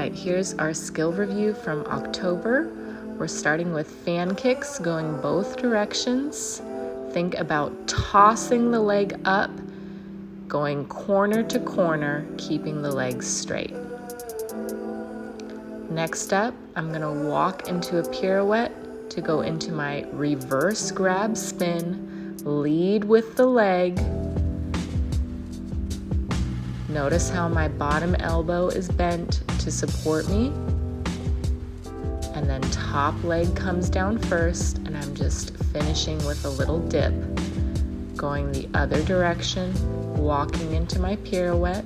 right, here's our skill review from October. We're starting with fan kicks, going both directions. Think about tossing the leg up, going corner to corner, keeping the legs straight. Next up, I'm gonna walk into a pirouette to go into my reverse grab spin, lead with the leg. Notice how my bottom elbow is bent to support me. And then top leg comes down first, and I'm just finishing with a little dip. Going the other direction, walking into my pirouette.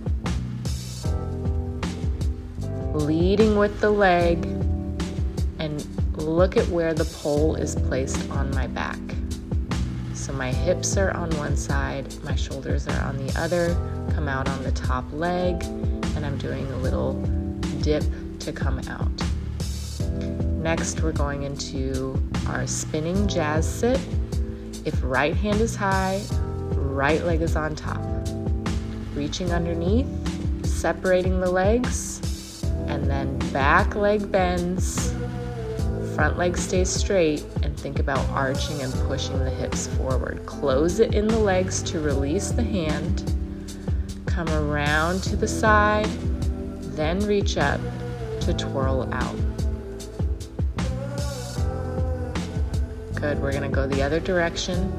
Leading with the leg, and look at where the pole is placed on my back. So my hips are on one side, my shoulders are on the other, come out on the top leg, and I'm doing a little dip to come out. Next, we're going into our spinning jazz sit. If right hand is high, right leg is on top. Reaching underneath, separating the legs, and then back leg bends, front leg stays straight, and think about arching and pushing the hips forward. Close it in the legs to release the hand. Come around to the side, then reach up to twirl out. Good, we're gonna go the other direction.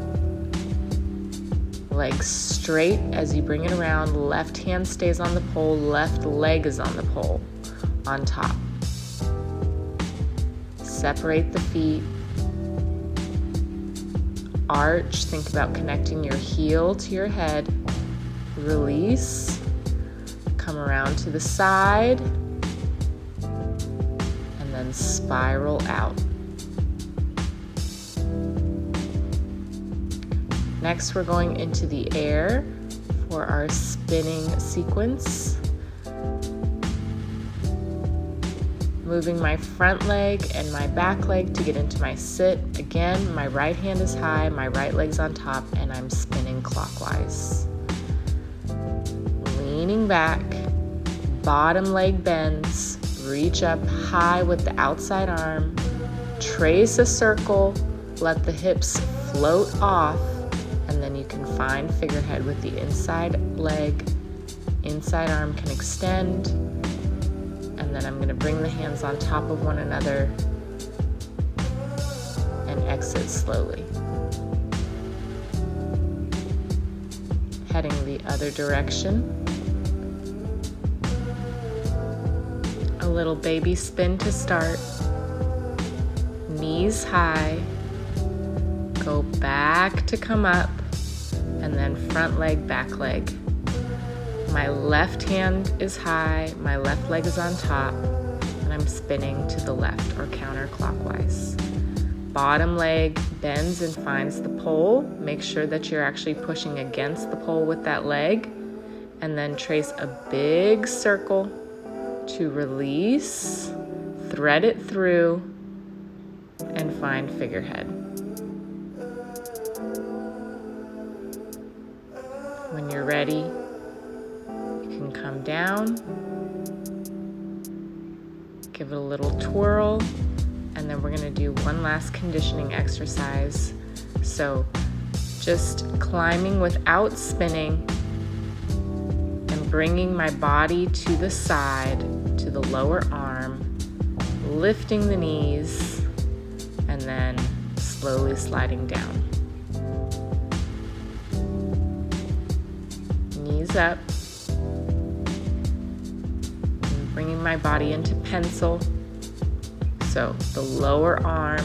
Legs straight as you bring it around. Left hand stays on the pole, left leg is on the pole, on top. Separate the feet. Arch, think about connecting your heel to your head. Release, come around to the side, and then spiral out. Next, we're going into the air for our spinning sequence. Moving my front leg and my back leg to get into my sit. Again, my right hand is high, my right leg's on top, and I'm spinning clockwise. Leaning back, bottom leg bends, reach up high with the outside arm, trace a circle, let the hips float off, and then you can find figurehead with the inside leg, inside arm can extend, and then I'm going to bring the hands on top of one another and exit slowly. Heading the other direction. A little baby spin to start. Knees high. Go back to come up, and then front leg, back leg. My left hand is high, my left leg is on top, and I'm spinning to the left or counterclockwise. Bottom leg bends and finds the pole. Make sure that you're actually pushing against the pole with that leg, and then trace a big circle to release, thread it through, and find figurehead. When you're ready, you can come down, give it a little twirl, and then we're gonna do one last conditioning exercise. So just climbing without spinning and bringing my body to the side, to the lower arm, lifting the knees, and then slowly sliding down. Knees up, and bringing my body into pencil. So the lower arm,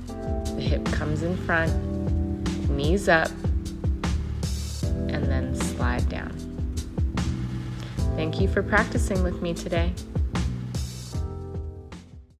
the hip comes in front, knees up, and then slide down. Thank you for practicing with me today.